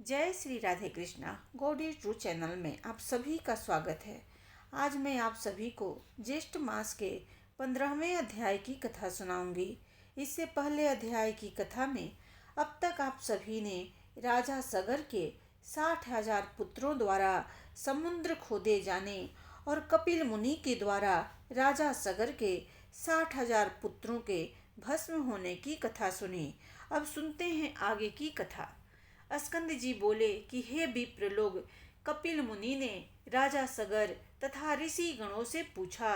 जय Shri Radhe Krishna. Gaudy true channel में आप सभी का स्वागत है। आज मैं आप सभी को ज्येष्ठ मास के 15वें अध्याय की कथा सुनाऊंगी। इससे पहले अध्याय की कथा में अब तक आप सभी ने राजा सगर के 60,000 पुत्रों द्वारा समुद्र खोदे जाने और कपिल मुनि के द्वारा राजा सगर के 60,000 पुत्रों के भस्म होने की कथा सुनी। अब सुनते हैं आगे की कथा। स्कंद जी बोले कि हे विप्र लोग, कपिल मुनि ने राजा सगर तथा ऋषि गणों से पूछा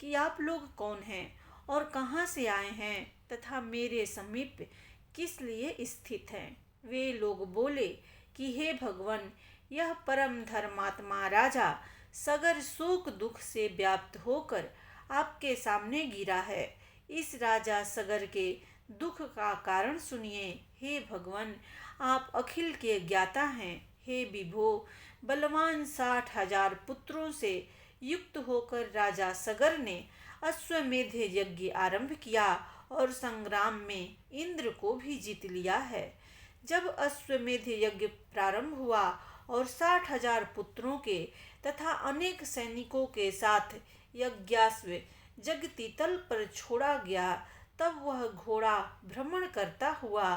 कि आप लोग कौन हैं और कहाँ से आए हैं तथा मेरे समीप किस लिए स्थित हैं। वे लोग बोले कि हे भगवान, यह परम धर्मात्मा राजा सगर शोक दुख से व्याप्त होकर आपके सामने गिरा है। इस राजा सगर के दुख का कारण सुनिए। हे भगवान, आप अखिल के ज्ञाता हैं। हे विभो, बलवान 60,000 पुत्रों से युक्त होकर राजा सगर ने अश्वमेध यज्ञ आरंभ किया और संग्राम में इंद्र को भी जीत लिया है। जब अश्वमेध यज्ञ प्रारंभ हुआ और 60,000 पुत्रों के तथा अनेक सैनिकों के साथ यज्ञाश्व जगतीतल पर छोड़ा गया, तब वह घोड़ा भ्रमण करता हुआ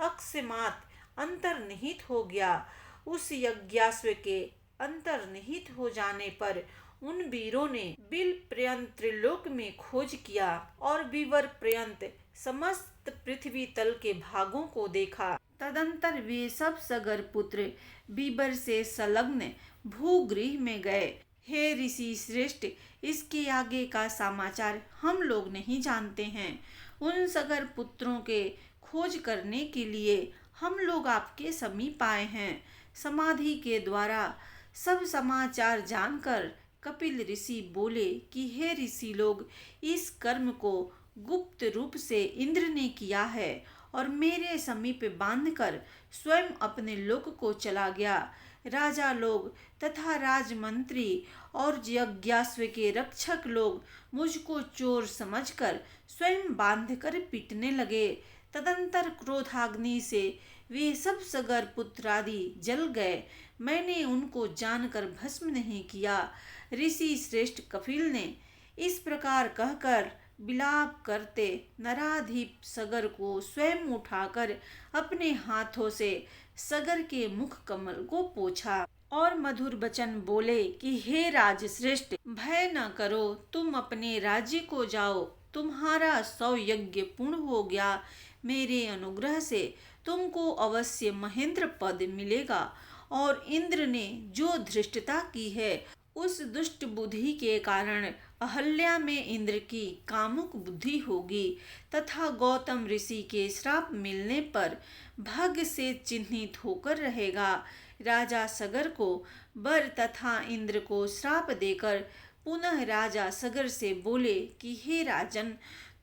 अकस्मात अंतर्निहित हो गया। उस यज्ञाश्व के अंतर्निहित हो जाने पर उन वीरों ने बिल पर्यंत त्रिलोक में खोज किया और विवर पर्यंत समस्त पृथ्वी तल के भागों को देखा। तदंतर वे सब सगर पुत्र बीबर से संलग्न भूगृह में गए। हे ऋषि श्रेष्ठ, इसके आगे का समाचार हम लोग नहीं जानते हैं। उन सगर पुत्रों के खोज करने के लिए हम लोग आपके समीप आए हैं। समाधि के द्वारा सब समाचार जानकर कपिल ऋषि बोले कि हे ऋषि लोग, इस कर्म को गुप्त रूप से इंद्र ने किया है और मेरे समीप बांधकर स्वयं अपने लोक को चला गया। राजा लोग तथा राजमंत्री और यज्ञाश्व के रक्षक लोग मुझको चोर समझकर स्वयं बांधकर पीटने लगे। तदंतर क्रोधाग्नि से वे सब सगर पुत्र आदि जल गए। मैंने उनको जानकर भस्म नहीं किया। ऋषि श्रेष्ठ कपिल ने इस प्रकार कहकर विलाप करते नराधीप सगर को स्वयं उठाकर अपने हाथों से सगर के मुख कमल को पोंछा और मधुर वचन बोले कि हे राज श्रेष्ठ, भय न करो, तुम अपने राज्य को जाओ। तुम्हारा 100 यज्ञ पूर्ण हो गया। मेरे अनुग्रह से तुमको अवश्य महेंद्र पद मिलेगा और इंद्र ने जो धृष्टता की है उस दुष्ट बुद्धि के कारण अहल्या में इंद्र की कामुक बुद्धि होगी तथा गौतम ऋषि के श्राप मिलने पर भाग्य से चिन्हित होकर रहेगा। राजा सगर को वर तथा इंद्र को श्राप देकर पुनः राजा सगर से बोले कि हे राजन,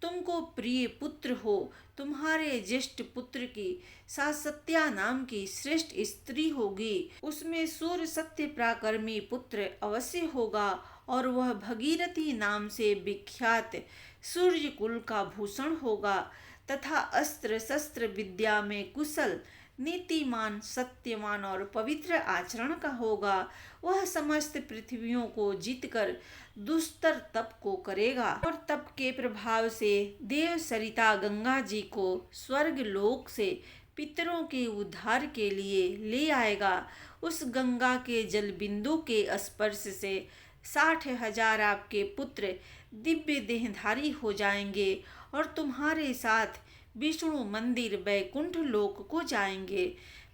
तुमको प्रिय पुत्र हो। तुम्हारे ज्येष्ठ पुत्र की सासत्या नाम की श्रेष्ठ स्त्री होगी। उसमें सूर्य सत्य पराक्रमी पुत्र अवश्य होगा और वह भगीरथी नाम से विख्यात सूर्य कुल का भूषण होगा तथा अस्त्र शस्त्र विद्या में कुशल, नीतिमान, सत्यवान और पवित्र आचरण का होगा। वह समस्त पृथ्वियों को जीतकर दुस्तर तप को करेगा और तप के प्रभाव से देव सरिता गंगा जी को स्वर्ग लोक से पितरों के उद्धार के लिए ले आएगा। उस गंगा के जल बिंदु के स्पर्श से 60,000 आपके पुत्र दिव्य देहधारी हो जाएंगे और तुम्हारे साथ विष्णु मंदिर वैकुंठ लोक को जाएंगे।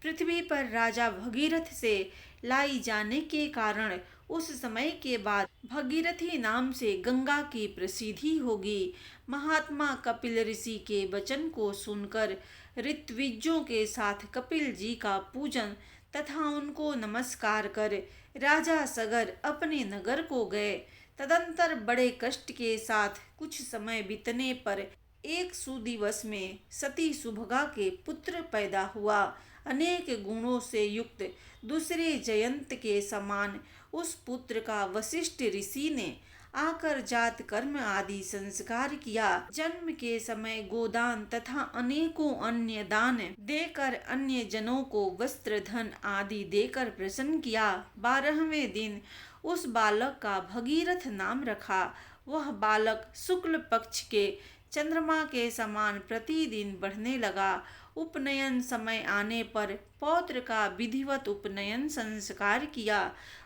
पृथ्वी पर राजा भगीरथ से लाई जाने के कारण उस समय के बाद भगीरथी नाम से गंगा की प्रसिद्धि होगी। महात्मा कपिल ऋषि के वचन को सुनकर ऋत्विजों के साथ कपिल जी का पूजन तथा उनको नमस्कार कर राजा सगर अपने नगर को गए। तदंतर बड़े कष्ट के साथ कुछ समय बीतने पर एक सुदिवस में सती सुभगा के पुत्र पैदा हुआ। अनेक गुणों से युक्त दूसरे जयंत के समान उस पुत्र का वशिष्ठ ऋषि ने आकर जात कर्म आदि संस्कार किया। जन्म के समय गोदान तथा अनेकों अन्य दान देकर अन्य जनों को वस्त्र धन आदि देकर प्रसन्न किया। 12वें दिन उस बालक का भगीरथ नाम रखा। वह बालक शुक्ल पक्ष के चंद्रमा के समान प्रतिदिन बढ़ने लगा। उपनयन समय आने पर पौत्र का विधिवत उपनयन संस्कार किया।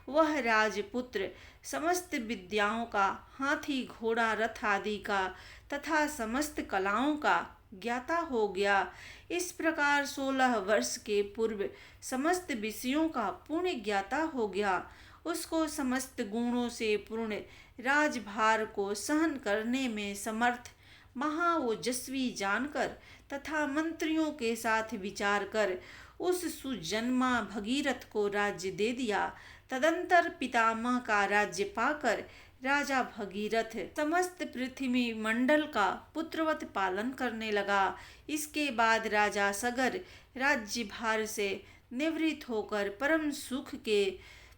वह राजपुत्र समस्त विद्याओं का, हाथी घोड़ा रथ आदि का तथा समस्त कलाओं का ज्ञाता हो गया। इस प्रकार 16 वर्ष के पूर्व समस्त विषयों का पूर्ण ज्ञाता हो गया। उसको समस्त गुणों से पूर्ण राजभार को सहन करने में समर्थ महाओजस्वी जानकर तथा मंत्रियों के साथ विचार कर उस सुजन्मा भगीरथ को राज्य दे दिया। तदंतर पितामह का राज्य पाकर राजा भगीरथ समस्त पृथ्वी मंडल का पुत्रवत पालन करने लगा। इसके बाद राजा सगर राज्य भार से निवृत्त होकर परम सुख के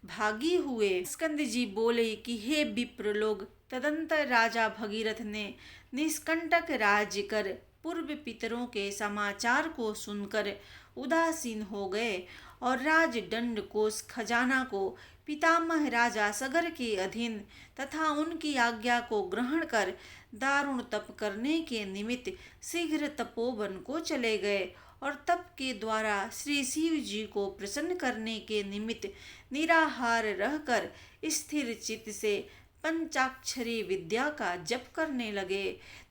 भागी हुए। स्कंद जी बोले कि हे विप्र लोग, तदंतर राजा भगीरथ ने निष्कंटक राज्य कर पूर्व पितरों के समाचार को सुनकर उदासीन हो गए और राजदंड कोष खजाना को पितामह राजा सगर के अधीन तथा उनकी आज्ञा को ग्रहण कर दारुण तप करने के निमित्त शीघ्र तपोवन को चले गए और तप के द्वारा श्री शिव जी को प्रसन्न करने के निमित्त निराहार रहकर स्थिर चित्त से पंचाक्षरी विद्या का जप करने लगे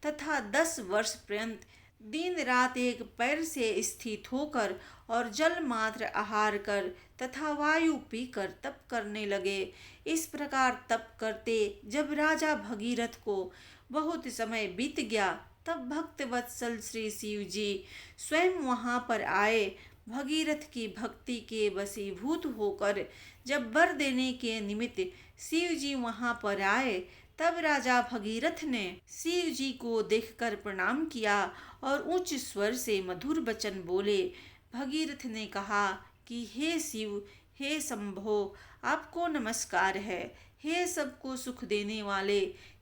तथा 10 वर्ष पर्यंत दिन रात एक पैर से स्थित होकर और जल मात्र आहार कर तथा वायु पीकर तप करने लगे। इस प्रकार तप करते जब राजा भगीरथ को बहुत समय बीत गया, तब भक्त वत्सल श्री शिव जी स्वयं वहां पर आए। भगीरथ की भक्ति के वशीभूत होकर जब वर देने के निमित्त शिव जी वहां पर आए, तब राजा भगीरथ ने शिव जी को देखकर प्रणाम किया और उच्च स्वर से मधुर वचन बोले। भगीरथ ने कहा कि हे शिव, हे शंभो, आपको नमस्कार है। हे सबको सुख देने वाले,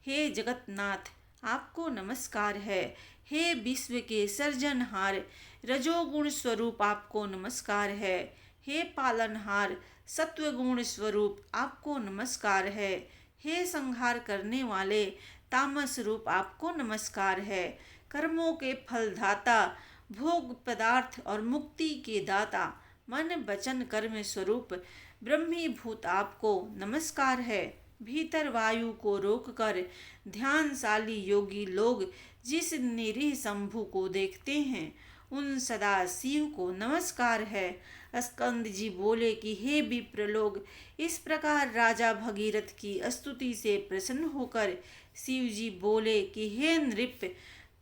हे जगतनाथ, आपको नमस्कार है। हे विश्व के सर्जनहार, रजोगुण स्वरूप आपको नमस्कार है। हे पालनहार, सत्वगुण स्वरूप आपको नमस्कार है। हे संहार करने वाले, तामस रूप आपको नमस्कार है। कर्मों के फलदाता, भोग पदार्थ और मुक्ति के दाता, मन वचन कर्म स्वरूप ब्रह्मीभूत आपको नमस्कार है। भीतर वायु को रोककर ध्यानशाली योगी लोग जिस निरीह शंभु को देखते हैं, उन सदा शिव को नमस्कार है। स्कंद जी बोले कि हे विप्र लोग, इस प्रकार राजा भगीरथ की स्तुति से प्रसन्न होकर शिव जी बोले कि हे नृप,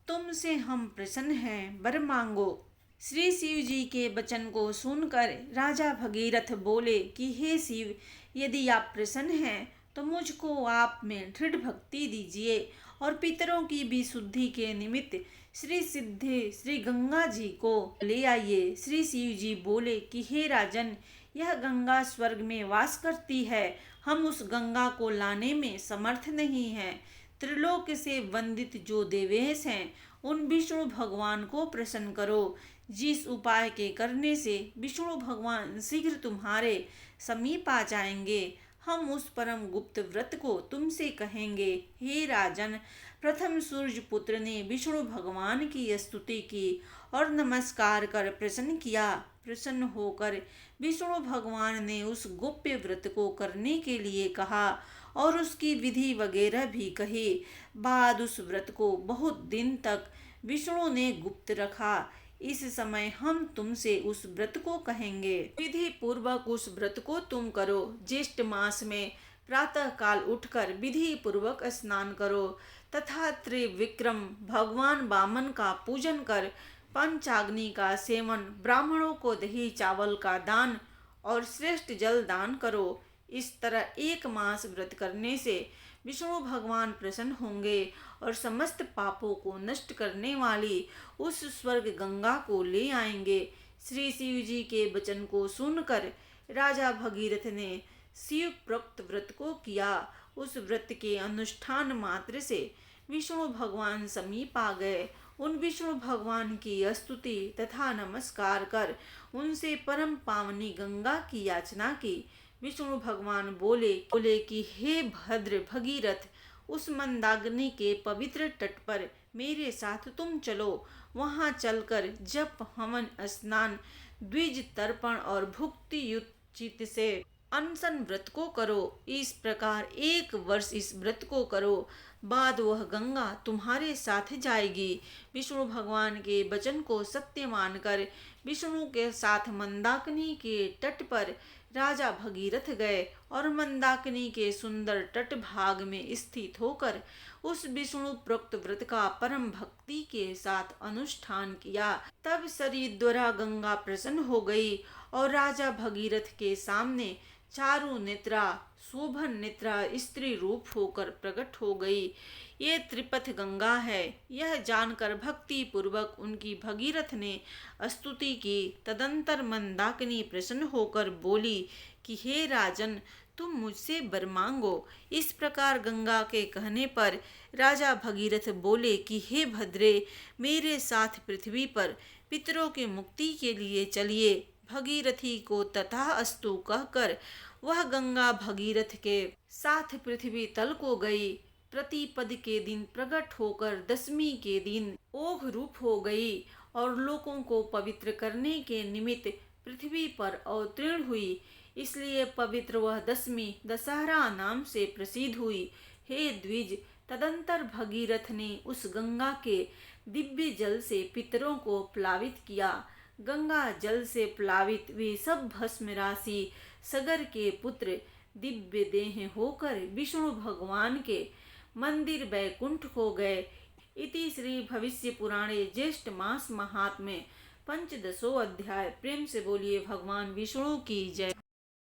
तुमसे हम प्रसन्न हैं, वर मांगो। श्री शिव जी के वचन को सुनकर राजा भगीरथ बोले कि हे शिव, यदि आप प्रसन्न हैं तो मुझको आप में दृढ़ भक्ति दीजिए और पितरों की भी शुद्धि के निमित्त श्री सिद्धि श्री गंगा जी को ले आइए। श्री शिव जी बोले कि हे राजन, यह गंगा स्वर्ग में वास करती है। हम उस गंगा को लाने में समर्थ नहीं हैं। त्रिलोक से वंदित जो देवेश हैं, उन विष्णु भगवान को प्रसन्न करो, जिस उपाय के करने से विष्णु भगवान शीघ्र तुम्हारे समीप आ जाएंगे। हम उस परम गुप्त व्रत को तुमसे कहेंगे। हे राजन, प्रथम सूर्य पुत्र ने विष्णु भगवान की स्तुति की और नमस्कार कर प्रसन्न किया। प्रसन्न होकर विष्णु भगवान ने उस गोप्य व्रत को करने के लिए कहा और उसकी विधि वगैरह भी कही। बाद उस व्रत को बहुत दिन तक विष्णु ने गुप्त रखा। इस समय हम तुमसे उस व्रत को कहेंगे। विधि पूर्वक उस व्रत को तुम करो। ज्येष्ठ मास में प्रातः काल उठकर विधि पूर्वक स्नान करो तथा त्रिविक्रम भगवान वामन का पूजन कर पंचाग्नि का सेवन, ब्राह्मणों को दही चावल का दान और श्रेष्ठ जल दान करो। इस तरह 1 मास व्रत करने से विष्णु भगवान प्रसन्न होंगे और समस्त पापों को नष्ट करने वाली उस स्वर्ग गंगा को ले आएंगे। श्री शिव जी के वचन को सुनकर राजा भगीरथ ने शिव प्रोक्त व्रत को किया। उस व्रत के अनुष्ठान मात्र से विष्णु भगवान समीप आ गए। उन विष्णु भगवान की स्तुति तथा नमस्कार कर उनसे परम पावनी गंगा की याचना की। विष्णु भगवान बोले कि हे भद्र भगीरथ, उस मंदाकिनी के पवित्र तट पर मेरे साथ तुम चलो। वहां चलकर जप, हवन, स्नान, द्विज तर्पण और भुक्ति युक्त चित्त से अनशन व्रत को करो। इस प्रकार 1 वर्ष इस व्रत को करो, बाद वह गंगा तुम्हारे साथ जाएगी। विष्णु भगवान के वचन को सत्य मानकर विष्णु के साथ मंदाकिनी के तट पर राजा भगीरथ गए और मंदाकिनी के सुंदर तट भाग में स्थित होकर उस विष्णु प्रोक्त व्रत का परम भक्ति के साथ अनुष्ठान किया। तब सरिद्वरा गंगा प्रसन्न हो गई और राजा भगीरथ के सामने चारु नेत्रा, शोभन नेत्रा स्त्री रूप होकर प्रकट हो गई। ये त्रिपथ गंगा है। यह जानकर भक्ति पूर्वक उनकी भगीरथ ने स्तुति की। तदंतर मंदाकिनी प्रसन्न होकर बोली कि हे राजन, तुम मुझसे वर मांगो। इस प्रकार गंगा के कहने पर राजा भगीरथ बोले कि हे भद्रे, मेरे साथ पृथ्वी पर पितरों की मुक्ति के लिए चलिए। भगीरथी को तथास्तु कहकर वह गंगा भगीरथ के साथ पृथ्वी तल को गई। प्रतिपद के दिन प्रकट होकर दशमी के दिन ओघ रूप हो गई और लोगों को पवित्र करने के निमित्त पृथ्वी पर अवतीर्ण हुई। इसलिए पवित्र वह दशमी दशहरा नाम से प्रसिद्ध हुई। हे द्विज, तदंतर भगीरथ ने उस गंगा के दिव्य जल से पितरों को प्लावित किया। गंगा जल से प्लावित वे सब भस्म राशि सगर के पुत्र दिव्य देह होकर विष्णु भगवान के मंदिर वैकुंठ हो गए। इति श्री भविष्य पुराणे ज्येष्ठ मास महात्म्य पंचदशो अध्याय। प्रेम से बोलिए भगवान विष्णु की जय।